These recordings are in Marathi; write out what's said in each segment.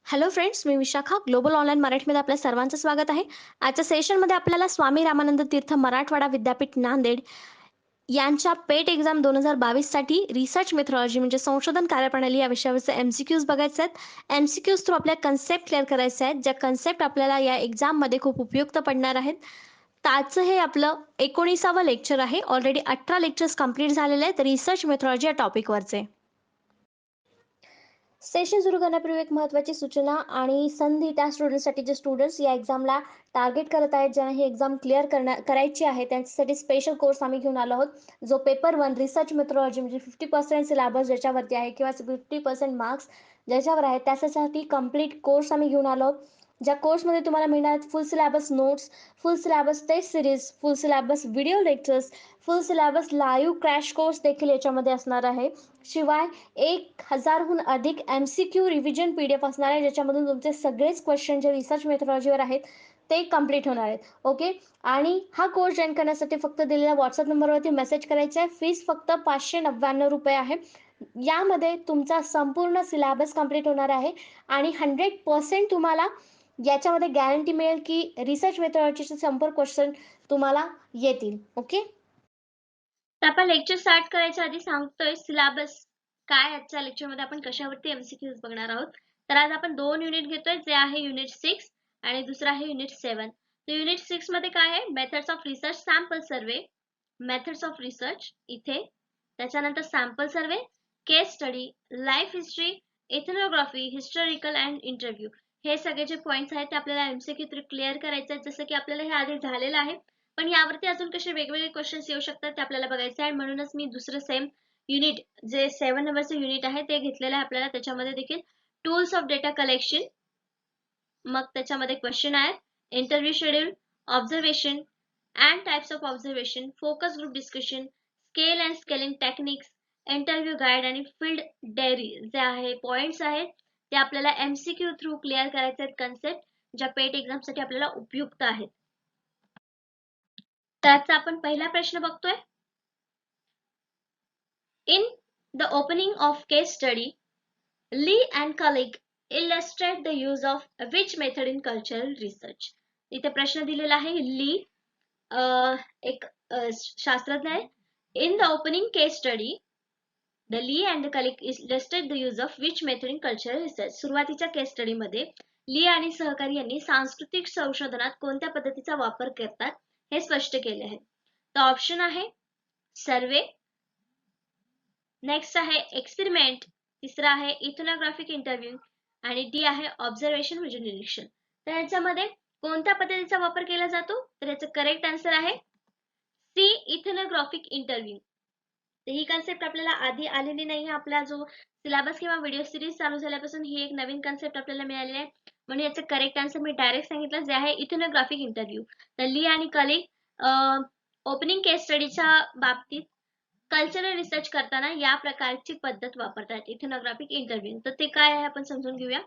हॅलो फ्रेंड्स, मी विशाखा. ग्लोबल ऑनलाईन मराठीमध्ये आपल्या सर्वांचं स्वागत आहे. आजच्या सेशनमध्ये आपल्याला स्वामी रामानंद तीर्थ मराठवाडा विद्यापीठ नांदेड यांच्या पेट एक्झाम 2022साठी रिसर्च मेथॉडॉलॉजी म्हणजे संशोधन कार्यप्रणाली या विषयावरचे एमसीक्यूज बघायचे आहेत. एमसीक्यूज थ्रू आपल्या कन्सेप्ट क्लिअर करायचे आहेत, ज्या कन्सेप्ट आपल्याला या एक्झाममध्ये खूप उपयुक्त पडणार आहेत. त्याचं हे आपलं 19वे लेक्चर आहे. ऑलरेडी 18 लेक्चर्स कंप्लीट झालेले आहेत रिसर्च मेथॉडॉलॉजी या टॉपिकवरचे. सेशन सुरू करण्यापूर्वी एक महत्त्वाची सूचना आणि संधी त्या स्टुडंट्ससाठी जे स्टुडंट्स या एक्झामला टार्गेट करत आहेत, ज्यांना ही एक्झाम क्लिअर करायची आहे, त्यांच्यासाठी स्पेशल कोर्स आम्ही घेऊन आलो आहोत. जो पेपर 1 रिसर्च मेथॉडॉलॉजी म्हणजे 50% सिलेबस ज्याच्यावरती आहे किंवा 50% मार्क्स ज्याच्यावर आहे, त्याच्यासाठी कंप्लीट कोर्स आम्ही घेऊन आलो आहोत. ज्या कोर्समध्ये तुम्हाला मिळणार full syllabus notes, full syllabus test series, full syllabus video lectures, full syllabus live crash course देखील याच्यामध्ये असणार आहे. शिवाय 1000हून अधिक एमसीक्यू रिव्हिजन पीडीएफ असणार आहे, ज्याच्यामधून तुमचे सगळेच क्वेश्चन जे रिसर्च मेथॉडॉलॉजीवर आहेत ते कंप्लीट होणार आहेत. ओके. आणि हा कोर्स जॉईन करण्यासाठी फक्त दिलेल्या व्हॉट्सअप नंबरवरती मेसेज करायचा आहे. फीस फक्त ₹599 आहे. यामध्ये तुमचा संपूर्ण सिलेबस कंप्लीट होणार आहे आणि 100% तुम्हाला याच्यामध्ये गॅरंटी मिळेल की रिसर्च मेथॉडॉलॉजीचे संपूर्ण क्वेश्चन तुम्हाला येतील. ओके. तर आपण लेक्चर स्टार्ट करायच्या आधी सांगतोय सिलेबस काय. आजच्या लेक्चरमध्ये आपण कशावरती एमसीक्यूज बघणार आहोत. तर आज आपण 2 युनिट घेतोय, जे आहे युनिट 6 आणि दुसरा आहे युनिट 7. तर युनिट 6 मध्ये काय आहे, methods of research, sample survey, methods of research इथे, त्याच्यानंतर sample survey, case study, life history, ethnography, historical and interview. हे सगळे जे पॉइंट्स आहेत ते आपल्याला एमसीक्यू थ्रू क्लिअर करायचे आहेत. जसं की आपल्याला हे आधी झालेलं आहे, पण यावरती अजून कसे वेगवेगळे क्वेश्चन्स येऊ शकतात ते आपल्याला बघायचं आहे. म्हणूनच मी दुसरं सेम युनिट जे 7 नंबरचं युनिट आहे ते घेतलेलं आहे आपल्याला. त्याच्यामध्ये देखील टूल्स ऑफ डेटा कलेक्शन, मग त्याच्यामध्ये क्वेश्चन आहेत, interview schedule, observation and types of observation, focus group discussion, scale and scaling techniques, interview guide आणि फील्ड डायरी जे आहे पॉइंट्स आहेत ते आपल्याला एमसीक्यू थ्रू क्लिअर करायचे आहेत. कन्सेप्ट ज्या पेट एक्झामसाठी आपल्याला उपयुक्त आहेत. त्याचा आपण पहिला प्रश्न बघतोय. In the opening of case study, Lee and colleague illustrate the use of which method in cultural research. इथे प्रश्न दिलेला आहे. ली एक शास्त्रज्ञ आहे. In the opening case study, the Lee and the colleague illustrate the use of which method in cultural research. सुरुवातीच्या केस स्टडी मध्ये ली आणि सहकारी यांनी सांस्कृतिक संशोधनात कोणत्या पद्धतीचा वापर करतात हे स्पष्ट केले आहे. तर ऑप्शन आहे सर्वे, नेक्स्ट आहे एक्सपेरिमेंट, तिसरा आहे इथनोग्राफिक इंटरव्ह्यू आणि डी आहे ऑब्झर्वेशन म्हणजे निरीक्षण. तर याच्यामध्ये कोणत्या पद्धतीचा वापर केला जातो, तर याचं करेक्ट आन्सर आहे सी, इथनोग्राफिक इंटरव्ह्यू. तर ही कन्सेप्ट आपल्याला आधी आलेली नाही. आपला जो सिलेबस किंवा व्हिडिओ सिरीज चालू झाल्यापासून ही एक नवीन कन्सेप्ट आपल्याला मिळालेली आहे. म्हणून याचं करेक्ट आन्सर मी डायरेक्ट सांगितलं, जे आहे इथनोग्राफिक इंटरव्ह्यू. तर ली आणि कलिग ओपनिंग केस स्टडीच्या बाबतीत कल्चरल रिसर्च करताना या प्रकारची पद्धत वापरतात, इथनोग्राफिक इंटरव्ह्यू. तर ते काय आहे आपण समजून घेऊया.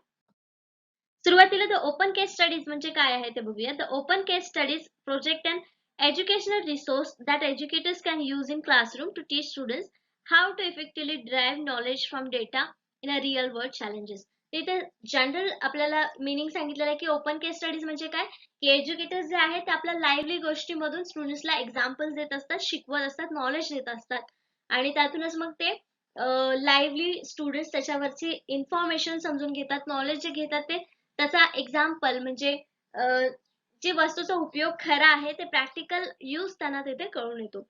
सुरुवातीला द ओपन केस स्टडीज म्हणजे काय आहे ते बघूया. The open case studies project and educational resource that educators can use in classroom to teach students how to effectively derive knowledge from data in a real world challenges. इथे जनरल आपल्याला मीनिंग सांगितलेलं आहे की ओपन केस स्टडीज म्हणजे काय, की एज्युकेटर्स जे आहेत ते आपल्या लाईव्हली गोष्टीमधून स्टुडंट्सला एक्झाम्पल्स देत असतात, शिकवत असतात, नॉलेज देत असतात आणि त्यातूनच मग ते लाईव्हली स्टुडंट्स त्याच्यावरची इन्फॉर्मेशन समजून घेतात, नॉलेज जे घेतात ते त्याचा एक्झाम्पल म्हणजे जी वस्तूचा उपयोग खरा आहे ते प्रॅक्टिकल यूज त्यांना तिथे कळून येतो.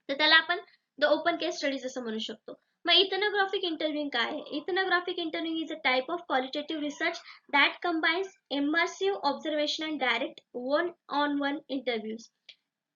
तर त्याला आपण द ओपन केस स्टडीज असं म्हणू शकतो. मग इथनोग्राफिक इंटरव्ह्यू काय आहे. Ethnographic interview is a type of qualitative research that combines immersive observation and direct one on one interviews.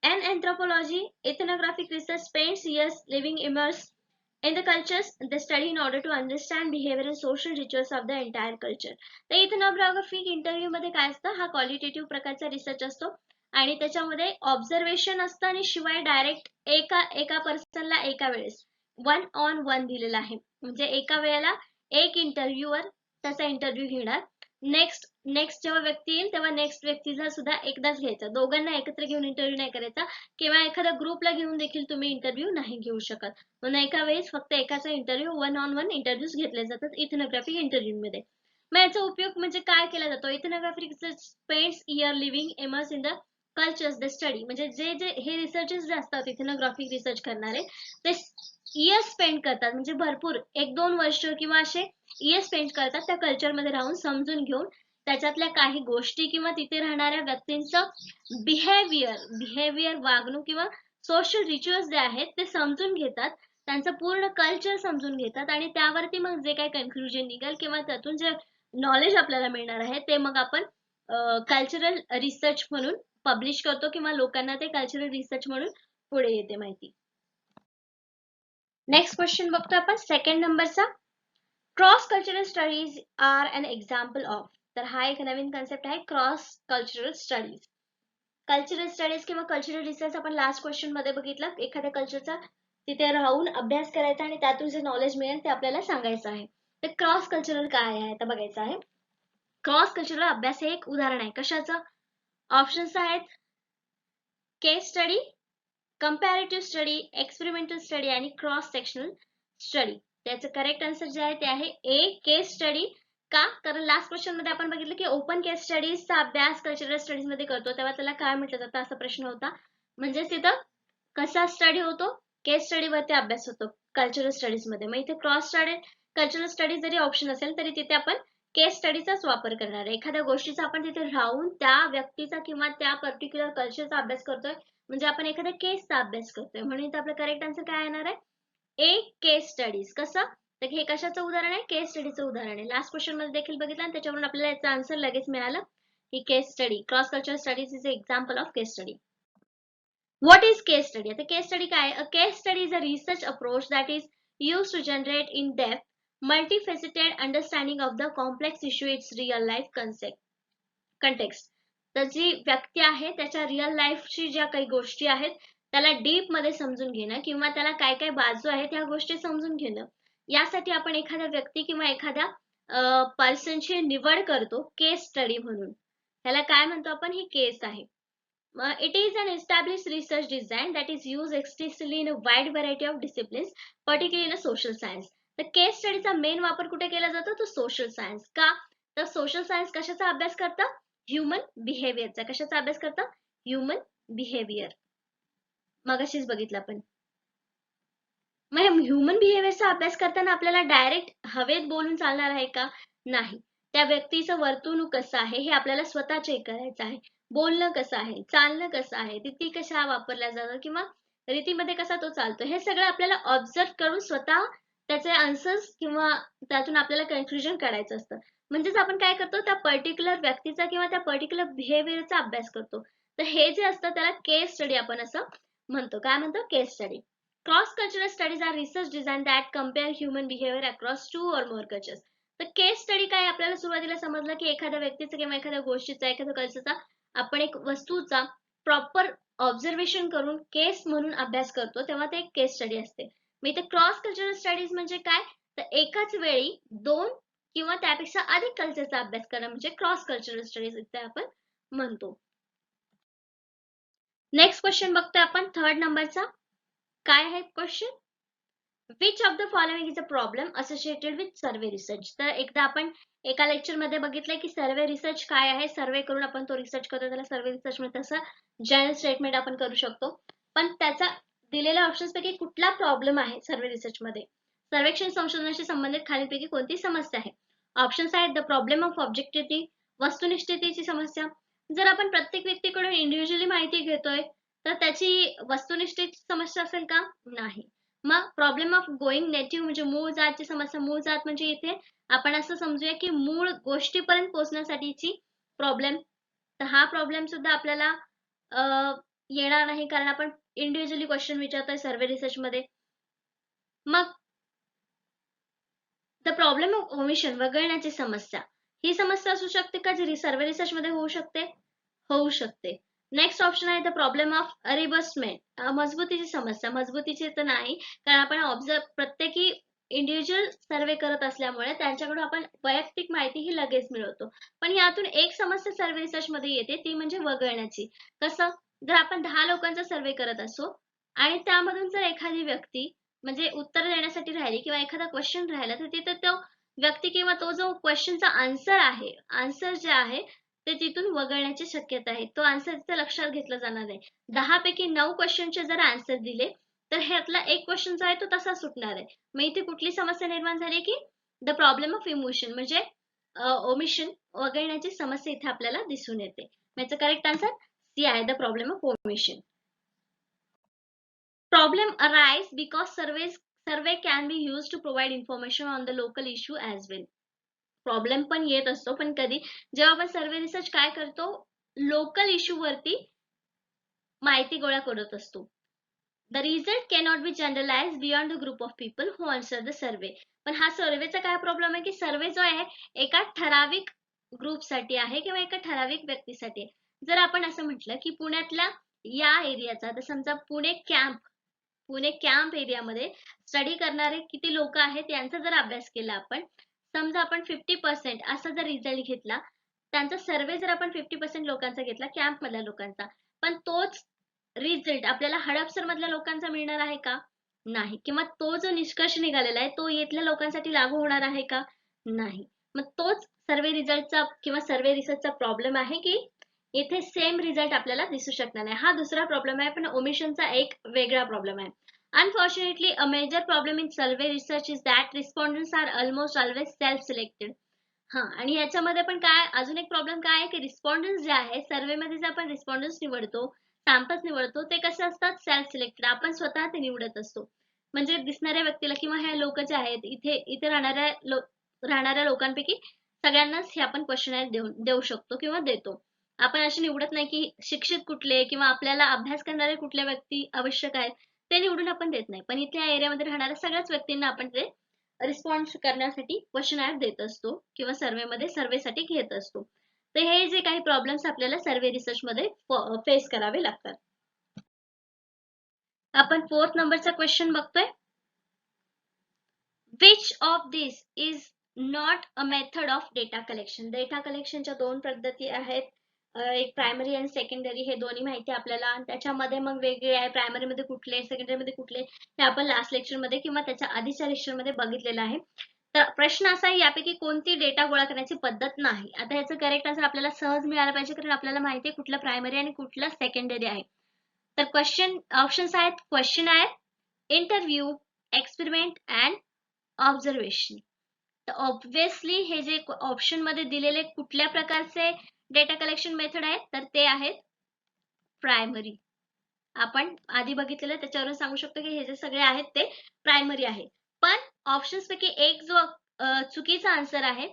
In anthropology, ethnographic research spends years living immersed in the cultures they study in order to understand behavior and social rituals of the entire culture. तर इथनोग्राफिक इंटरव्ह्यू मध्ये काय असतं, हा क्वालिटेटिव्ह प्रकारचा रिसर्च असतो आणि त्याच्यामध्ये ऑब्झर्वेशन असतं आणि शिवाय डायरेक्ट एका पर्सनला एका वेळेस वन ऑन वन दिलेला आहे. म्हणजे एका वेळेला एक इंटरव्ह्यूवर त्याचा इंटरव्ह्यू घेणार. नेक्स्ट जेव्हा व्यक्ती येईल तेव्हा नेक्स्ट व्यक्तीला सुद्धा एकदाच घ्यायचा. दोघांना एकत्र घेऊन इंटरव्ह्यू नाही करायचा किंवा एखाद्या ग्रुपला घेऊन देखील तुम्ही इंटरव्ह्यू नाही घेऊ शकत. म्हणून एका वेळेस फक्त एकाचा interview one on one interviews घेतले जातात इथनोग्राफिक इंटरव्ह्यू मध्ये. मग याचा उपयोग म्हणजे काय केला जातो? Ethnographic research spends year living immerse in the cultures the study. म्हणजे जे हे रिसर्चर्स जे असतात इथनोग्राफिक रिसर्च करणारे, ते इयर स्पेंड करतात, म्हणजे भरपूर 1-2 वर्ष किंवा असे इयर स्पेंड करतात त्या कल्चरमध्ये राहून, समजून घेऊन त्याच्यातल्या काही गोष्टी किंवा तिथे राहणाऱ्या व्यक्तींचं बिहेवियर वागणूक किंवा सोशल रिच्युअल्स जे आहेत ते समजून घेतात. त्यांचं पूर्ण कल्चर समजून घेतात आणि त्यावरती मग जे काही कन्क्लुजन निघेल किंवा त्यातून जे नॉलेज आपल्याला मिळणार आहे ते मग आपण कल्चरल रिसर्च म्हणून पब्लिश करतो किंवा लोकांना ते कल्चरल रिसर्च म्हणून पुढे येते माहिती. नेक्स्ट क्वेश्चन बघतो आपण सेकंड नंबरचा. Cross cultural studies are an example of. तर हा एक नवीन कन्सेप्ट आहे, cross cultural studies. Cultural studies किंवा कल्चरल रिसर्च आपण लास्ट क्वेश्चन मध्ये बघितलं. एखाद्या कल्चरचा तिथे राहून अभ्यास करायचा आणि त्यातून जे नॉलेज मिळेल ते आपल्याला सांगायचं आहे. तर क्रॉस कल्चरल काय आहे आता बघायचं आहे. क्रॉस कल्चरल अभ्यास हे एक उदाहरण आहे. कशाचं? ऑप्शन्स आहेत case study, comparative study, experimental study आणि क्रॉस सेक्शनल स्टडी. त्याचं करेक्ट आन्सर जे आहे ते आहे ए, केस स्टडी. का? कारण लास्ट क्वेश्चन मध्ये आपण बघितलं की ओपन केस स्टडीजचा अभ्यास कल्चरल स्टडीज मध्ये करतो, तेव्हा त्याला काय म्हटलं जातं असा प्रश्न होता. म्हणजेच तिथं कसा स्टडी होतो? केस स्टडी वरती अभ्यास होतो कल्चरल स्टडीज मध्ये. मग इथे क्रॉस स्टडी कल्चरल स्टडीज जरी ऑप्शन असेल तरी तिथे आपण केस स्टडीचाच वापर करणार आहे. एखाद्या गोष्टीचा आपण तिथे राहून त्या व्यक्तीचा किंवा त्या पर्टिक्युलर कल्चरचा अभ्यास करतोय, म्हणजे आपण एखाद्या केसचा अभ्यास करतोय. म्हणून इथे आपलं करेक्ट आन्सर काय येणार आहे? ए, केस स्टडीज. कसं? तर हे कशाचं उदाहरण आहे? केस स्टडीचं उदाहरण आहे. लास्ट क्वेश्चन मध्ये देखील बघितलं आणि त्याच्यावरून आपल्याला याचा आन्सर लगेच मिळालं. ही case study, cross cultural studies is example of case study. What is case study? आता case study काय? A case study is a research approach that is used to generate in-depth, multifaceted understanding of the complex issue its real life context. तर जी व्यक्ती आहे त्याच्या रिअल लाईफची ज्या काही गोष्टी आहेत त्याला डीप मध्ये समजून घेणं किंवा त्याला काय काय बाजू आहेत ह्या गोष्टी समजून घेणं, यासाठी आपण एखाद्या व्यक्ती किंवा एखाद्या पर्सनची निवड करतो केस स्टडी म्हणून. ह्याला काय म्हणतो आपण? ही केस आहे. It is an established research design that is used extensively in a wide variety of disciplines, particularly in a social science. तर केस स्टडीचा मेन वापर कुठे केला जातो? तो सोशल सायन्स. का? तर सोशल सायन्स कशाचा अभ्यास करतं? ह्युमन बिहेवियरचा. कशाचा अभ्यास करतं? Human behaviour. मगाशीच बघितलं आपण. मग ह्युमन बिहेवियरचा अभ्यास करताना आपल्याला डायरेक्ट हवेत बोलून चालणार आहे का? नाही. त्या व्यक्तीचं वर्तणूक कसं आहे हे आपल्याला स्वतः चेक करायचं आहे. बोलणं कसं आहे, चालणं कसं आहे, रीती कशा वापरल्या जातात किंवा रीतीमध्ये कसा तो चालतो, हे सगळं आपल्याला ऑब्झर्व करून स्वतः त्याचे आन्सर्स किंवा त्यातून आपल्याला कन्क्लुजन काढायचं असतं. म्हणजेच आपण काय करतो? त्या पर्टिक्युलर व्यक्तीचा किंवा त्या पर्टिक्युलर बिहेवियरचा अभ्यास करतो. तर हे जे असतं त्याला केस स्टडी आपण असं म्हणतो. काय म्हणतो? केस study. Cross-cultural studies are research design that compare human behavior across two or more cultures. तर केस स्टडी काय? आपल्याला सुरुवातीला समजलं की एखाद्या व्यक्तीचा किंवा एखाद्या गोष्टीचा, एखाद्या कल्चरचा आपण एक वस्तूचा प्रॉपर ऑब्झर्वेशन करून केस म्हणून अभ्यास करतो, तेव्हा ते एक केस स्टडी असते. मग इथे क्रॉस कल्चरल स्टडीज म्हणजे काय? तर एकाच वेळी 2 किंवा त्यापेक्षा अधिक कल्चरचा अभ्यास करणं म्हणजे क्रॉस कल्चरल स्टडीज इथे आपण म्हणतो. नेक्स्ट क्वेश्चन बघतोय आपण थर्ड नंबरचा. काय आहे question? Which of the following is a problem associated with survey research. तर एकदा आपण एका लेक्चर मध्ये बघितलंय की सर्वे रिसर्च काय आहे. सर्वे करून आपण तो रिसर्च करतो, त्याला सर्वे रिसर्च मध्ये तसं जनरल स्टेटमेंट आपण करू शकतो. पण त्याचा दिलेल्या ऑप्शन्स पैकी कुठला प्रॉब्लेम आहे सर्वे रिसर्च मध्ये? सर्वेक्षण संशोधनाशी संबंधित खालीलपैकी कोणती समस्या आहे? ऑप्शन्स आहेत द प्रॉब्लेम ऑफ ऑब्जेक्टिव्हिटी, वस्तुनिष्ठतेची समस्या. जर आपण प्रत्येक व्यक्तीकडून इंडिव्हिज्युअली माहिती घेतोय तर त्याची वस्तुनिष्ठतेची समस्या असेल का? नाही. मग प्रॉब्लेम ऑफ गोइंग नेटिव्ह म्हणजे मूळ जातची समस्या. मूळ जात म्हणजे इथे आपण असं समजूया की मूळ गोष्टीपर्यंत पोहोचण्यासाठीची प्रॉब्लेम. तर हा प्रॉब्लेम सुद्धा आपल्याला येणार नाही कारण आपण इंडिव्हिज्युअली क्वेश्चन विचारतोय सर्वे रिसर्च मध्ये. मग द प्रॉब्लेम ऑफ ओमिशन वगळण्याची समस्या. ही समस्या असू शकते का जी सर्वे रिसर्च मध्ये होऊ शकते? होऊ शकते. नेक्स्ट ऑप्शन आहे द प्रॉब्लेम ऑफ रिबर्समेंट, मजबूतीची समस्या. मजबूतीची तर नाही कारण आपण ऑब्झर्व प्रत्येकी इंडिव्हिज्युअल सर्वे करत असल्यामुळे त्यांच्याकडून आपण वैयक्तिक माहिती ही लगेच मिळवतो. पण यातून एक समस्या सर्वे रिसर्च मध्ये येते ती म्हणजे वगळण्याची. कसं? जर आपण 10 लोकांचा सर्वे करत असो आणि त्यामधून जर एखादी व्यक्ती म्हणजे उत्तर देण्यासाठी राहिली किंवा एखादा क्वेश्चन राहिला तर तिथे तो व्यक्ती किंवा तो जो क्वेश्चनचा आन्सर जे आहे ते तिथून वगळण्याची शक्यता आहे. तो आन्सर तिथे लक्षात घेतला जाणार नाही. 10 पैकी 9 क्वेश्चनचे जर आन्सर दिले तर ह्यातला एक क्वेश्चन जो आहे तो तसा सुटणार आहे. मग इथे कुठली समस्या निर्माण झाली की द प्रॉब्लेम ऑफ इमोशन म्हणजे ओमिशन वगळण्याची समस्या इथे आपल्याला दिसून येते. याचं करेक्ट आन्सर सी आहे, the problem of omission. Problem arise because survey can be used to provide information on the local issue as well. Problem पण येत असतो, पण कधी जेव्हा आपण सर्वे रिसर्च काय करतो, लोकल इश्यू वरती माहिती गोळा करत असतो. The result cannot be generalized beyond the group of people who answer the survey. पण हा सर्वेचा काय प्रॉब्लेम आहे की सर्वे जो आहे एका ठराविक ग्रुपसाठी आहे किंवा एका ठराविक व्यक्तीसाठी आहे. जर आपण असं म्हटलं की पुण्यातल्या या एरियाचा, तर समजा पुणे कॅम्प एरियामध्ये स्टडी करणारे किती लोक आहेत यांचा जर अभ्यास केला आपण, समजा आपण 50% असा जर रिझल्ट घेतला, त्यांचा सर्वे जर आपण 50% लोकांचा घेतला कॅम्प मधल्या लोकांचा, पण तोच रिझल्ट आपल्याला हडपसर मधल्या लोकांचा मिळणार आहे का? नाही. किंवा तो जो निष्कर्ष निघालेला आहे तो येथल्या लोकांसाठी लागू होणार आहे का? नाही. मग तोच सर्वे रिझल्टचा किंवा सर्वे रिसर्चचा प्रॉब्लेम आहे की इथे सेम रिझल्ट आपल्याला दिसू शकणार नाही. हा दुसरा प्रॉब्लेम आहे, पण ओमिशनचा एक वेगळा प्रॉब्लेम आहे. Unfortunately, a major problem in survey research is that respondents are almost always self-selected. आणि याच्यामध्ये पण काय अजून एक प्रॉब्लेम काय आहे की रिस्पॉन्डन्स जे आहे सर्वेमध्ये जे आपण रिस्पॉन्डन्स निवडतो, सॅम्पल्स निवडतो, ते कसे असतात सेल्फ सिलेक्टेड. आपण स्वतः ते निवडत असतो. म्हणजे दिसणाऱ्या व्यक्तीला किंवा हे लोक जे आहेत इथे राहणाऱ्या लोकांपैकी सगळ्यांनाच हे आपण क्वेश्चन देऊ शकतो किंवा देतो. आपण असे निवडत नाही की शिक्षित कुठले किंवा आपल्याला अभ्यास करणारे कुठल्या व्यक्ती आवश्यक आहेत ते निवडून आपण देत नाही. पण इथल्या एरियामध्ये राहणाऱ्या सगळ्याच व्यक्तींना आपण ते रिस्पॉन्स करण्यासाठी क्वेश्चन देत असतो किंवा सर्वेसाठी घेत असतो. तर हे जे काही प्रॉब्लेम्स आपल्याला सर्वे रिसर्च मध्ये फेस करावे लागतात. आपण 4th नंबरचा क्वेश्चन बघतोय. Which of this is not a method of data collection. Data कलेक्शनच्या दोन पद्धती आहेत, एक प्रायमरी आणि सेकंडरी. हे दोन्ही माहिती आपल्याला त्याच्यामध्ये मग वेगळे आहे, प्रायमरी मध्ये कुठले सेकंडरी मध्ये कुठले हे आपण लास्ट लेक्चर मध्ये किंवा त्याच्या आधीच्या लेक्चर मध्ये बघितलेलं आहे. तर प्रश्न असा आहे यापैकी कोणती डेटा गोळा करण्याची पद्धत नाही. आता याचं करेक्ट आन्सर आपल्याला सहज मिळालं पाहिजे, कारण आपल्याला माहिती आहे कुठलं प्रायमरी आणि कुठलं सेकंडरी आहे. तर क्वेश्चन ऑप्शन्स आहेत, क्वेश्चन आहेत, इंटरव्ह्यू, एक्सपेरिमेंट अँड ऑब्झर्वेशन. तर ऑब्विसली हे जे ऑप्शन मध्ये दिलेले कुठल्या प्रकारचे डेटा कलेक्शन मेथड आहेत तर ते आहेत प्रायमरी. आपण आधी बघितलेलं त्याच्यावरून सांगू शकतो की हे जे सगळे आहेत ते प्रायमरी आहे. पण ऑप्शन्स पैकी एक जो चुकीचा आन्सर आहे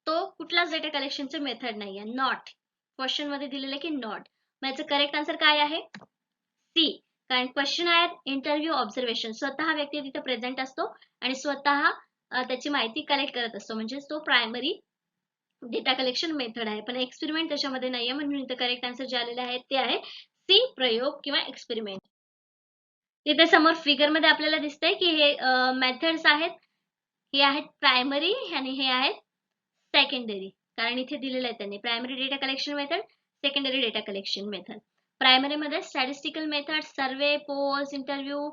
तो कुठलाच डेटा कलेक्शनचे मेथड नाहीये, नॉट. क्वेश्चन मध्ये दिलेलं की नॉट. मग याचं करेक्ट आन्सर काय आहे? सी. कारण क्वेश्चन आहेत इंटरव्ह्यू, ऑब्झर्वेशन. स्वतः व्यक्ती तिथे प्रेझेंट असतो आणि स्वतः त्याची माहिती कलेक्ट करत असतो, म्हणजे तो प्रायमरी डेटा कलेक्शन मेथड आहे. पण एक्सपेरिमेंट त्याच्यामध्ये नाहीये, म्हणून इथे करेक्ट आन्सर जे आलेले आहे ते आहे सी, प्रयोग किंवा एक्सपेरिमेंट. तिथे समोर फिगर मध्ये आपल्याला दिसतंय की हे मेथड्स आहेत, हे आहेत प्रायमरी आणि हे आहेत सेकंडरी. कारण इथे दिलेलं आहे त्यांनी primary data collection method, secondary data collection method. Primary मध्ये statistical method, survey, polls, interview,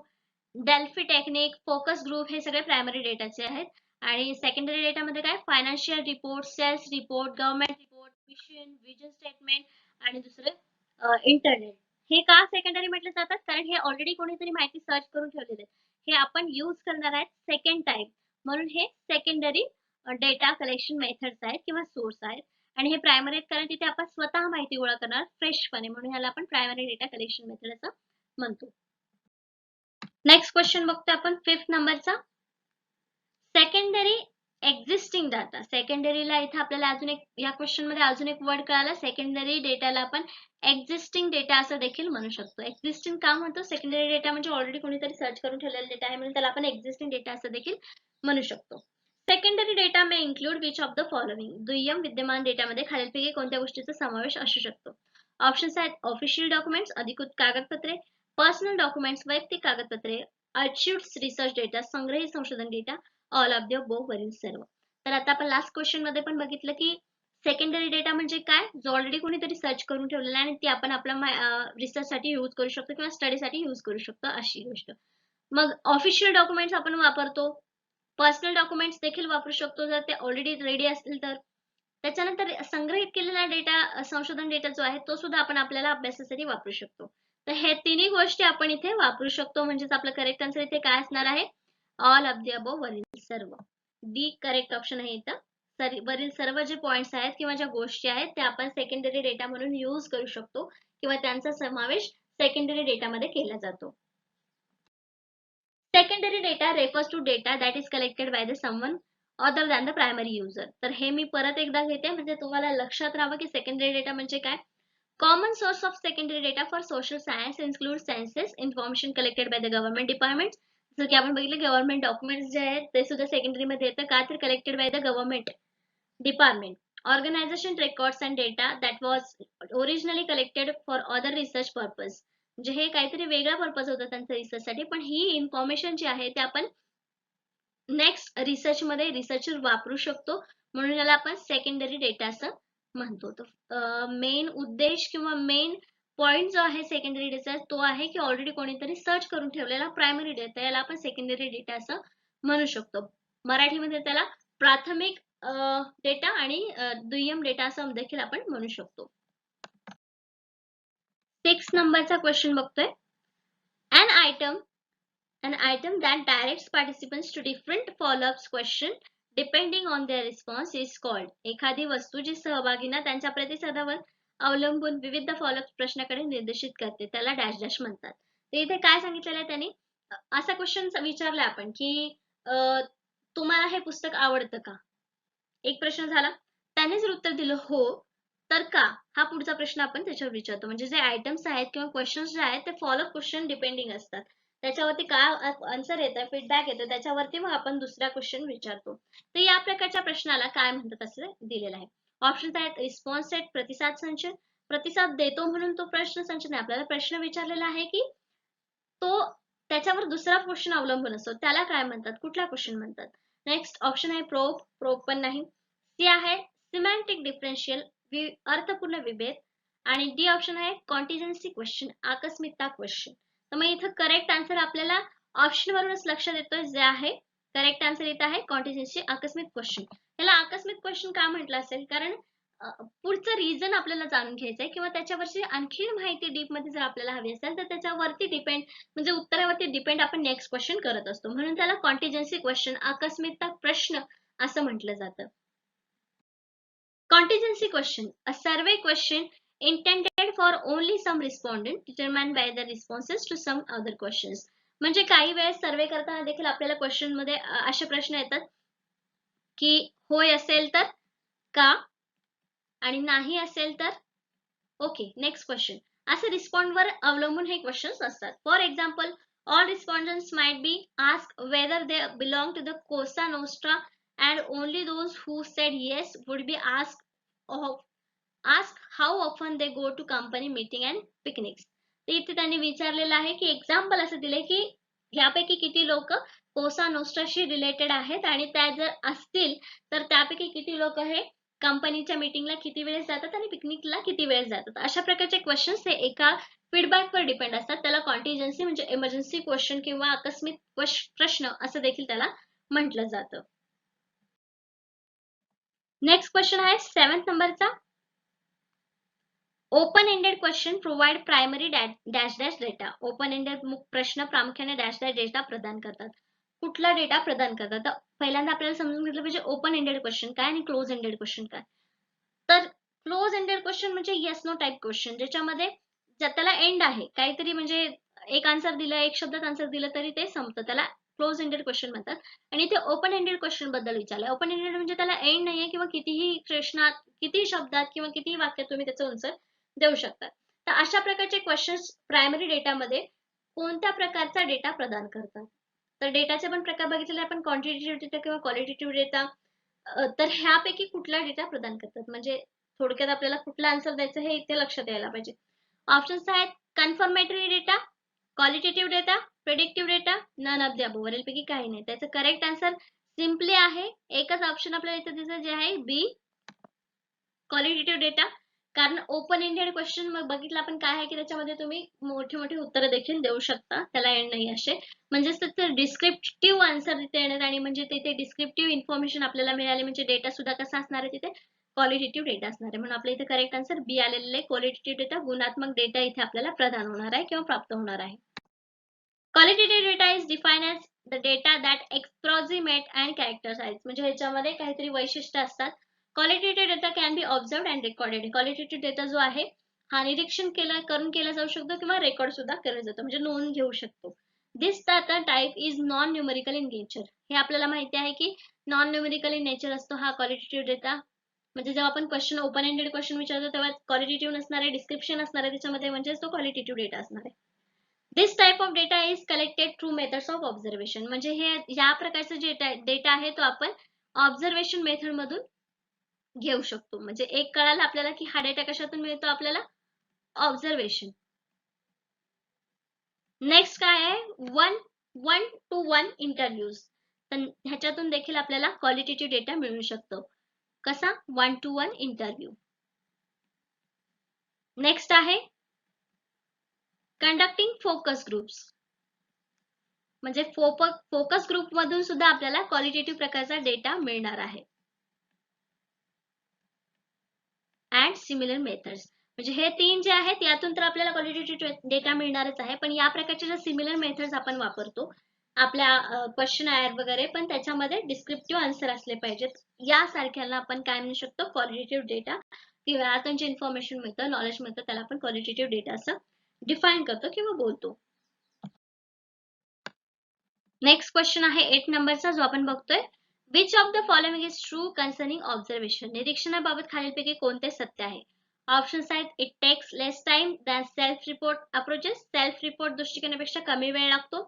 Delphi technique, focus group हे सगळे प्रायमरी डेटाचे आहेत. आणि सेकंडरी डेटा मध्ये काय financial report, sales report, government report, mission, vision statement आणि दुसरं इंटरनेट. हे का सेकंडरी म्हटले जातात? कारण हे ऑलरेडी कोणीतरी माहिती सर्च करून ठेवलेले आहे, हे आपण यूज करणार आहेत सेकंड टाइम, म्हणून हे सेकंडरी डेटा कलेक्शन मेथड्स आहेत किंवा सोर्स आहेत. आणि हे प्रायमरी आहेत कारण तिथे आपण स्वतः माहिती गोळा करणार फ्रेशपणे, म्हणून ह्याला आपण प्रायमरी डेटा कलेक्शन मेथड असं म्हणतो. नेक्स्ट क्वेश्चन बघतो आपण 5th नंबरचा. Secondary existing data. सेकंडरीला इथे आपल्याला अजून एक या क्वेश्चन मध्ये अजून एक वर्ड कळाला. सेकंडरी डेटाला आपण एक्झिस्टिंग डेटा असं देखील म्हणू शकतो. एक्झिस्टिंग का म्हणतो? सेकंडरी डेटा म्हणजे ऑलरेडी कोणीतरी सर्च करून ठेवलेला डेटा आहे, म्हणून त्याला आपण एक्झिस्टिंग डेटा असं देखील म्हणू शकतो. Secondary data may include which of the following. दुय्यम विद्यमान डेटामध्ये खालीलपैकी कोणत्या गोष्टीचा समावेश असू शकतो? ऑप्शन्स आहेत ऑफिशियल डॉक्युमेंट्स, अधिकृत कागदपत्रे, पर्सनल डॉक्युमेंट्स, वैयक्तिक कागदपत्रे, आर्चिव्ह्ड रिसर्च डेटा, संग्रहित संशोधन data, all of the above वरील सर्व. तर आता आपण लास्ट क्वेश्चन मध्ये पण बघितलं की सेकंडरी डेटा म्हणजे काय, जो ऑलरेडी कोणीतरी सर्च करून ठेवलेला आहे आणि ती आपण आपल्या रिसर्च साठी यूज करू शकतो किंवा स्टडी साठी यूज करू शकतो अशी गोष्ट. मग ऑफिशियल डॉक्युमेंट्स आपण वापरतो पर्सनल डॉक्युमेंट्स देखील वापरू शकतो जर ते ऑलरेडी रेडी असतील तर. त्याच्यानंतर संग्रहित केलेला डेटा, संशोधन डेटा जो आहे तो सुद्धा आपण आपल्याला अभ्यासासाठी वापरू शकतो. तर हे तिन्ही गोष्टी आपण इथे वापरू शकतो. म्हणजेच आपलं करेक्ट आन्सर इथे काय असणार आहे? ऑल ऑफ द अबोव्ह, वरील सर्व. डी करेक्ट ऑप्शन आहे इथं. वरील सर्व जे पॉइंट्स आहेत किंवा ज्या गोष्टी आहेत त्या आपण सेकंडरी डेटा म्हणून यूज करू शकतो किंवा त्यांचा समावेश सेकंडरी डेटामध्ये केला जातो. Secondary data refers to data that is collected by the someone other than the primary user. तर हे मी परत एकदा घेते म्हणजे तुम्हाला लक्षात राहावं की सेकंडरी डेटा म्हणजे काय. Common source of secondary data for social science includes census information collected by the government departments. जसं की आपण बघितलं गव्हर्नमेंट डॉक्युमेंट्स जे आहेत ते सुद्धा सेकंडरी मध्ये येतं का, तर collected by the government department. Organization records and data that was originally collected for other research purpose. म्हणजे हे काहीतरी वेगळा पर्पज होता त्यांचा रिसर्चसाठी, पण ही इन्फॉर्मेशन जी आहे ते आपण नेक्स्ट रिसर्च मध्ये रिसर्चर वापरू शकतो, म्हणून याला आपण सेकंडरी डेटा असं म्हणतो. तर मेन उद्देश किंवा मेन पॉइंट जो आहे सेकंडरी डेटा तो आहे की ऑलरेडी कोणीतरी सर्च करून ठेवलेला प्रायमरी डेटा याला आपण सेकंडरी डेटा असं म्हणू शकतो. मराठीमध्ये त्याला प्राथमिक डेटा आणि दुय्यम डेटा असं देखील आपण म्हणू शकतो. 6 नंबरचा क्वेश्चन बघतोय. An item that directs participants to different follow-up question depending on their response is called. एखादी वस्तू जी सहभागींना त्यांच्या प्रतिसादावर अवलंबून विविध फॉलोअप प्रश्नाकडे निर्देशित करते त्याला डॅश डॅश म्हणतात. तर इथे काय सांगितलेलं आहे त्यांनी, असा क्वेश्चन विचारला आपण की तुम्हाला हे पुस्तक आवडतं का. एक प्रश्न झाला, त्याने जर उत्तर दिलं हो तर का, हा पुढचा प्रश्न आपण त्याच्यावर विचारतो. म्हणजे जे आयटम्स आहेत किंवा क्वेश्चन्स जे आहेत ते फॉलोअप क्वेश्चन डिपेंडिंग असतात. त्याच्यावरती काय आन्सर येतं, फीडबॅक येतं, त्याच्यावरती मग आपण दुसरा क्वेश्चन विचारतो. तर या प्रकारच्या प्रश्नाला काय म्हणतात असं दिलेलं आहे. ऑप्शन्स आहेत रिस्पॉन्स सेट, प्रतिसाद संच. प्रतिसाद देतो म्हणून तो प्रश्न संच नाही, आपल्याला प्रश्न विचारलेला आहे की तो त्याच्यावर दुसरा क्वेश्चन अवलंबून असतो त्याला काय म्हणतात, कुठला क्वेश्चन म्हणतात. नेक्स्ट ऑप्शन आहे प्रोब, प्रोब पण नाही. सी आहे सिमॅन्टिक डिफरन्शियल, अर्थपूर्ण विभेद. आणि डी ऑप्शन आहे कॉन्टिजेन्सी क्वेश्चन, आकस्मिकता क्वेश्चन. तर मग इथं करेक्ट आन्सर आपल्याला ऑप्शन वरूनच लक्षात येतोय, जे आहे करेक्ट आन्सर येत आहे कॉन्टिजेन्सी आकस्मिक क्वेश्चन. याला आकस्मिक क्वेश्चन का म्हटलं असेल, कारण पुढचं रिझन आपल्याला जाणून घ्यायचंय किंवा त्याच्यावरची आणखी माहिती डीप मध्ये जर आपल्याला हवी असेल तर त्याच्यावरती डिपेंड, म्हणजे उत्तरावरती डिपेंड आपण नेक्स्ट क्वेश्चन करत असतो, म्हणून त्याला कॉन्टिजेन्सी क्वेश्चन, आकस्मिकता प्रश्न असं म्हटलं जातं. Contingency question, a survey question intended for only some respondent determined by the responses to some other questions. म्हणजे काही वेळेस सर्वे करताना देखील आपल्याला क्वेश्चन मध्ये असे प्रश्न येतात की होय असेल तर का आणि नाही असेल तर ओके नेक्स्ट क्वेश्चन, असे रिस्पॉन्ड वर अवलंबून हे क्वेश्चन्स असतात. For example, all respondents might be asked whether they belong to the Cosa Nostra and only those who said yes would be asked how often they go to company meeting and picnics. तर इथे त्यांनी विचारलेलं आहे की एक्झाम्पल असं दिले की यापैकी किती लोक कोसा नोस्ट्राशी रिलेटेड आहेत आणि त्या जर असतील तर त्यापैकी किती लोक हे कंपनीच्या मीटिंगला किती वेळेस जातात आणि पिकनिकला किती वेळेस जातात. अशा प्रकारचे क्वेश्चन्स हे एका फीडबॅकवर डिपेंड असतात. त्याला कॉन्टिजेन्सी म्हणजे इमर्जन्सी क्वेश्चन किंवा आकस्मिक प्रश्न असं देखील त्याला म्हटलं जातं. नेक्स्ट क्वेश्चन आहे 7th नंबरचा. Open ended question provide primary dash dash data. Open ended प्रश्न प्रामुख्याने डॅश डॅश डेटा प्रदान करतात. कुठला डेटा प्रदान करतात, तर पहिल्यांदा आपल्याला समजून घेतलं पाहिजे ओपन एंडेड क्वेश्चन काय आणि क्लोज एंडेड क्वेश्चन काय. तर क्लोज एंडेड क्वेश्चन म्हणजे येस नो टाइप क्वेश्चन, ज्याच्यामध्ये त्याला एंड आहे, काहीतरी म्हणजे एक आन्सर दिलं, एक शब्दात आन्सर दिलं तरी ते संपतं, त्याला क्लोज एंडेड क्वेश्चन म्हणतात. आणि ते ओपन एंडेड क्वेश्चन बद्दल विचारलंय. ओपन एंडेड म्हणजे त्याला एंड नाहीये किंवा कितीही प्रश्नात, कितीही शब्दात किंवा कितीही वाक्यात तुम्ही त्याचं आन्सर देऊ शकतात. तर अशा प्रकारचे क्वेश्चन्स प्रायमरी डेटामध्ये कोणत्या प्रकारचा डेटा प्रदान करतात. तर डेटाचे पण प्रकार बघितलेले आपण, क्वांटिटेटिव्ह डेटा किंवा क्वालिटेटिव्ह डेटा. तर ह्यापैकी कुठला डेटा प्रदान करतात, म्हणजे थोडक्यात आपल्याला कुठला आन्सर द्यायचं हे इथे लक्षात यायला पाहिजे. ऑप्शन्स आहेत confirmatory data, qualitative data, predictive data, none of the above. वरीलपैकी काही नाही. त्याचं करेक्ट आन्सर सिम्पली आहे एकच ऑप्शन आपल्याला इथे दिसत, जे आहे बी क्वालिटेटिव्ह डेटा. कारण ओपन एंडेड क्वेश्चन मग बघितलं आपण काय आहे की त्याच्यामध्ये तुम्ही मोठे मोठे उत्तरं देखील देऊ शकता, त्याला एंड नाही असे. म्हणजेच ते डिस्क्रिप्टिव्ह आन्सर तिथे येणार आणि म्हणजे तिथे डिस्क्रिप्टिव्ह इन्फॉर्मेशन आपल्याला मिळाली, म्हणजे डेटा सुद्धा कसा असणार आहे तिथे, क्वालिटेटिव्ह डेटा असणार आहे. म्हणून आपल्या इथे करेक्ट आन्सर बी आलेले आहे. क्वालिटेटिव्ह डेटा, गुणात्मक डेटा इथे आपल्याला प्रदान होणार आहे किंवा प्राप्त होणार आहे. Qualitative data is defined as the data that approximate and characterize. म्हणजे ह्याच्यामध्ये काहीतरी वैशिष्ट्य असतात. Qualitative data can be observed and recorded. Qualitative data जो आहे हा निरीक्षण करून केला जाऊ शकतो किंवा रेकॉर्ड सुद्धा केला जातो, म्हणजे नोंद घेऊ शकतो. This data type is non-numerical in nature. हे आपल्याला माहिती आहे की नॉन न्यूमेरिकल इन नेचर असतो हा क्वालिटेटिव्ह डेटा. म्हणजे जेव्हा आपण क्वेश्चन ओपन एंडेड क्वेश्चन विचारतो तेव्हा क्वालिटेटिव्ह नसणार आहे, डिस्क्रिप्शन असणार आहे त्याच्यामध्ये, म्हणजे तो क्वालिटेटिव्ह डेटा असणार आहे. This type of data is collected through methods of observation. म्हणजे हे या प्रकारचा जे डेटा आहे तो आपण ऑब्झर्वेशन मेथड मधून घेऊ शकतो. म्हणजे एक कळालं आपल्याला की हा डेटा कशातून मिळतो आपल्याला, ऑब्झर्वेशन. नेक्स्ट काय आहे, वन टू वन इंटरव्ह्यूज. तर ह्याच्यातून देखील आपल्याला क्वालिटेटिव्ह डेटा मिळू शकतो. कसा, 1 to 1 इंटरव्ह्यू. नेक्स्ट आहे कंडक्टिंग फोकस ग्रुप्स. म्हणजे फोकस ग्रुप मधून सुद्धा आपल्याला क्वालिटेटिव्ह प्रकारचा डेटा मिळणार आहे. And similar methods. म्हणजे हे तीन जे आहेत यातून तर आपल्याला क्वालिटेटिव्ह डेटा मिळणारच आहे, पण या प्रकारचे जे सिमिलर मेथड्स आपण वापरतो आपल्या क्वेश्चन आयर वगैरे, पण त्याच्यामध्ये डिस्क्रिप्टिव्ह आन्सर असले पाहिजेत. यासारख्याला आपण काय म्हणू शकतो, क्वालिटेटिव्ह डेटा, किंवा यातून जे इन्फॉर्मेशन मिळतं, नॉलेज मिळतं, त्याला आपण क्वालिटेटिव्ह डेटा असं डिफाईन करतो किंवा बोलतो. नेक्स्ट क्वेश्चन आहे 8 नंबरचा, जो आपण बघतोय. Which of the following is true concerning observation. निरीक्षणाबाबत खालीलपैकी कोणते सत्य आहे. ऑप्शन्स आहेत, it takes less time than self report approaches. Self report दृष्टिकोनापेक्षा कमी वेळ लागतो.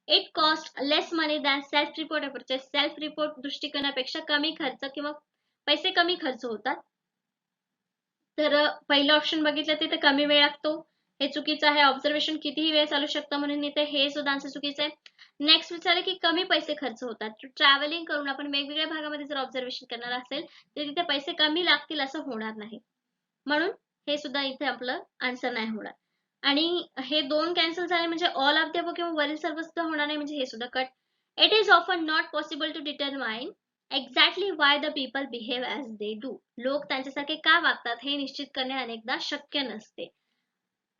It cost less money than self report approaches. Self report दृष्टिकोनापेक्षा कमी खर्च किंवा पैसे कमी खर्च होतात. तर पहिलं ऑप्शन बघितलं तिथे कमी वेळ लागतो, हे चुकीचं आहे. ऑब्झर्वेशन कितीही वेळ चालू शकतं म्हणून इथे हे सुद्धा आन्सर चुकीचं आहे. नेक्स्ट विचारलं की कमी पैसे खर्च होतात. ट्रॅव्हलिंग करून आपण वेगवेगळ्या भागामध्ये जर ऑब्झर्वेशन करणार असेल तर तिथे पैसे कमी लागतील असं होणार नाही, म्हणून हे सुद्धा इथे आपलं आन्सर नाही होणार. आणि हे दोन कॅन्सल झाले म्हणजे ऑल ऑफ द अबव किंवा वरील सर्व सुद्धा होणार नाही, म्हणजे हे सुद्धा cut. It is often not possible to determine exactly why the people behave as they do. लोक त्यांच्यासारखे का वागतात हे निश्चित करणे अनेकदा शक्य नसते.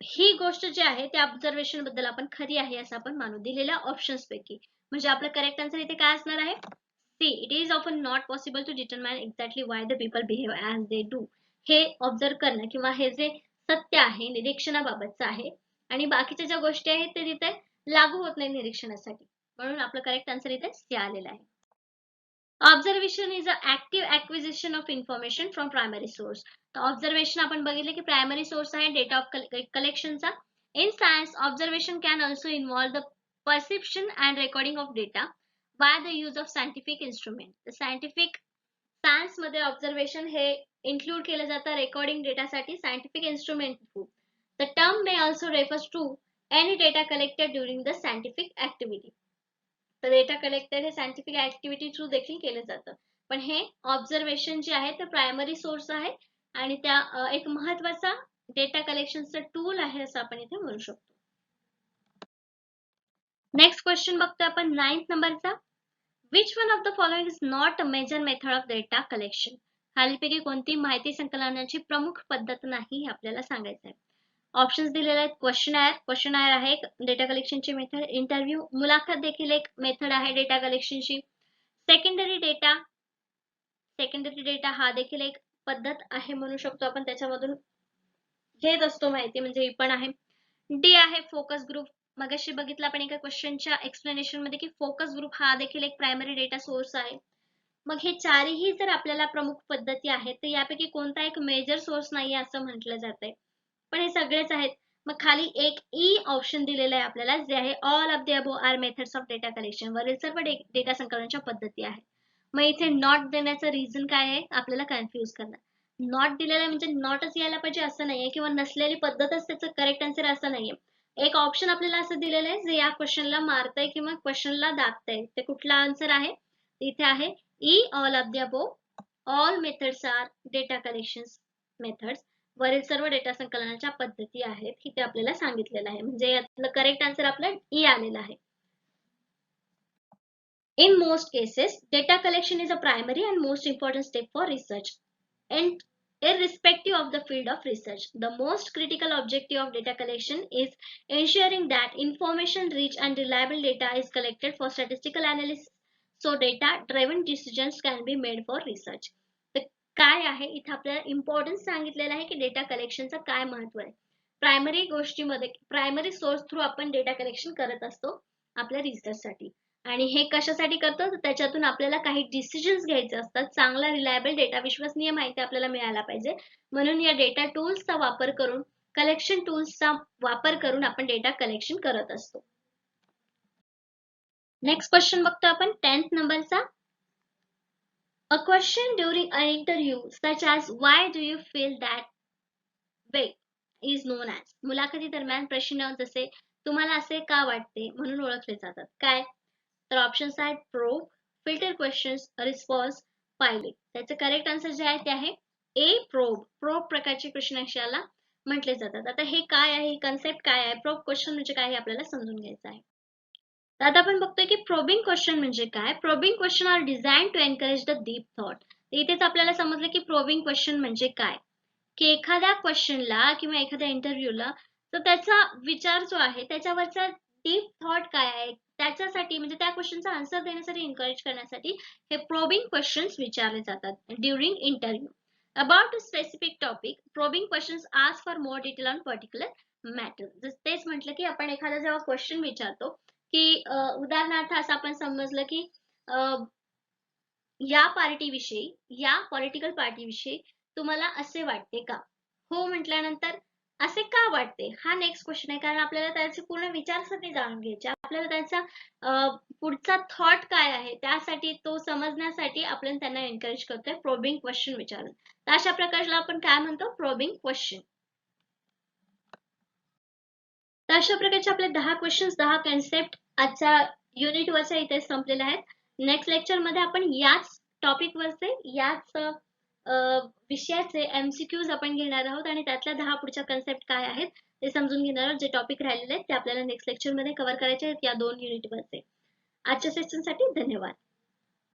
ही गोष्ट जी आहे त्या ऑब्झर्वेशन बद्दल आपण खरी आहे असं आपण मानू, दिलेल्या ऑप्शन्स पैकी. म्हणजे आपलं करेक्ट आन्सर इथे काय असणार आहे, C. It is often not possible to determine exactly why the people behave as they do. हे ऑब्झर्व करणं किंवा हे जे सत्य आहे निरीक्षणाबाबतचं आहे, आणि बाकीच्या ज्या गोष्टी आहेत ते तिथे लागू होत नाही निरीक्षणासाठी, म्हणून आपलं करेक्ट आन्सर इथे सी आलेलं आहे. Observation is a active acquisition of information from primary source. तर ऑब्झर्वेशन आपण बघितलं की प्रायमरी सोर्स आहे डेटा ऑफ कलेक्शनचा. In science observation can also involve the perception and recording of data by the use of scientific instrument. Scientific science मध्ये ऑब्झर्वेशन हे इन्क्लूड केलं जातं रेकॉर्डिंग डेटासाठी scientific instrument through. The term may also refers to any data collected during the scientific activity. तर डेटा कलेक्टेड हे सायंटिफिक ऍक्टिव्हिटी थ्रू देखील केलं जातं, पण हे ऑब्झर्वेशन जे आहे ते प्रायमरी सोर्स आहे आणि त्या एक महत्वाचा डेटा कलेक्शनचा टूल आहे असं आपण इथे म्हणू शकतो. नेक्स्ट क्वेश्चन बघतो आपण 9th नंबरचा. Which one of the following is not a major method of data collection. खालीलपैकी कोणती माहिती संकलनाची प्रमुख पद्धत नाही हे आपल्याला सांगायचं आहे. ऑप्शन्स दिलेले आहेत, क्वेश्चन आयर आहे डेटा कलेक्शनची मेथड. इंटरव्ह्यू, मुलाखत देखील एक मेथड आहे डेटा कलेक्शनची. सेकंडरी डेटा हा देखील एक पद्धत आहे म्हणू शकतो आपण, त्याच्यामधून घेत असतो माहिती, म्हणजे ही पण आहे. डी आहे फोकस ग्रुप. मगाशी बघितलं आपण एका क्वेश्चनच्या एक्सप्लेनेशन मध्ये की फोकस ग्रुप हा देखील एक प्रायमरी डेटा सोर्स आहे. मग हे चारही जर आपल्याला प्रमुख पद्धती आहेत तर यापैकी कोणता एक मेजर सोर्स नाही असं म्हटलं जात आहे, पण हे सगळेच आहेत. मग खाली एक ई ऑप्शन दिलेला आहे आपल्याला, जे आहे all of the above are methods of data collection. वरील सर्व डेटा संकलनाच्या पद्धती आहेत. मग इथे नॉट देण्याचं रिझन काय आहे, आपल्याला कन्फ्युज करणार. नॉट दिलेला म्हणजे नॉटच यायला पाहिजे असं नाहीये, किंवा नसलेली पद्धतच त्याचं करेक्ट आन्सर असं नाहीये. एक ऑप्शन आपल्याला असं दिलेलं आहे जे या क्वेश्चनला मारतंय किंवा क्वेश्चनला दाबतंय. ते कुठला आन्सर आहे, इथे आहे E all of the above. All methods are data collection methods. वरील सर्व डेटा संकलनाच्या पद्धती आहेत हे ते आपल्याला सांगितलेलं आहे. म्हणजे यातलं करेक्ट आन्सर आपलं ई आलेलं आहे. In most cases, data collection is a primary and most important step for research. And irrespective of the field of research, the most critical objective of data collection is ensuring that information rich and reliable data is collected for statistical analysis, so data driven decisions can be made for research. तर काय आहे इथं आपल्याला इम्पॉर्टन्स सांगितलेलं आहे की डेटा कलेक्शनचं काय महत्व आहे. प्रायमरी गोष्टीमध्ये प्रायमरी सोर्स थ्रू आपण डेटा कलेक्शन करत असतो आपल्या रिसर्चसाठी. आणि हे कशासाठी करतो तर त्याच्यातून आपल्याला काही डिसिजन्स घ्यायचे असतात. चांगला रिलायबल डेटा, विश्वसनीय माहिती आपल्याला मिळायला पाहिजे. म्हणून या डेटा टूल्सचा वापर करून, कलेक्शन टूल्सचा वापर करून आपण डेटा कलेक्शन करत असतो. नेक्स्ट क्वेश्चन बघतो आपण 10th नंबरचा. A question during an interview such as why do you feel that way is known as. मुलाखती दरम्यान प्रश्न जसे तुम्हाला असे का वाटते म्हणून ओळखले जातात. काय? तर ऑप्शन्स आहेत probe, filter questions, response, pilot. त्याचे करेक्ट आन्सर जे आहे ते आहे ए प्रोब. प्रोब प्रकारचे क्वेश्चन अशाला म्हटले जातात. आता हे काय आहे, कन्सेप्ट काय आहे, प्रोब क्वेश्चन म्हणजे काय हे आपल्याला समजून घ्यायचं आहे. तर आता आपण बघतोय की प्रोबिंग क्वेश्चन म्हणजे काय. Probing question are design to encourage the deep thought. इथेच आपल्याला समजलं की प्रोबिंग क्वेश्चन म्हणजे काय, की एखाद्या क्वेश्चनला किंवा एखाद्या इंटरव्ह्यूला तर त्याचा विचार जो आहे त्याच्यावरचा डीप थॉट काय आहे त्याच्यासाठी, म्हणजे त्या क्वेश्चनचा आन्सर देण्यासाठी एन्करेज करण्यासाठी हे प्रोबिंग क्वेश्चन्स विचारले जातात during interview. About a specific topic, probing questions ask for more detail on particular matter. तेच म्हटलं की आपण एखादा जेव्हा क्वेश्चन विचारतो की उदाहरणार्थ असं आपण समजलं की या पार्टीविषयी, या पॉलिटिकल पार्टीविषयी तुम्हाला असे वाटते का? हो म्हटल्यानंतर असे का वाटते हा नेक्स्ट क्वेश्चन आहे. कारण आपल्याला त्याचे पूर्ण विचारसरणी जाणून घ्यायची, आपल्याला त्याचा पुढचा थॉट काय आहे त्यासाठी, तो समजण्यासाठी आपण त्यांना एनकरेज करतोय प्रोबिंग क्वेश्चन विचारून. तर अशा प्रकारला आपण काय म्हणतो, प्रोबिंग क्वेश्चन. तर अशा प्रकारचे आपले 10 क्वेश्चन्स, 10 कन्सेप्ट आजच्या युनिट वरच्या इथे संपलेले आहेत. नेक्स्ट लेक्चर मध्ये आपण याच टॉपिक वरचे, याच विषयाचे एमसीक्यूज आपण घेणार आहोत आणि त्यातल्या 10 पुढच्या कन्सेप्ट काय आहेत ते समजून घेणार आहोत. जे टॉपिक राहिलेले आहेत ते आपल्याला नेक्स्ट लेक्चर मध्ये कव्हर करायचे आहेत या 2 युनिट वरचे. आजच्या सेशनसाठी धन्यवाद.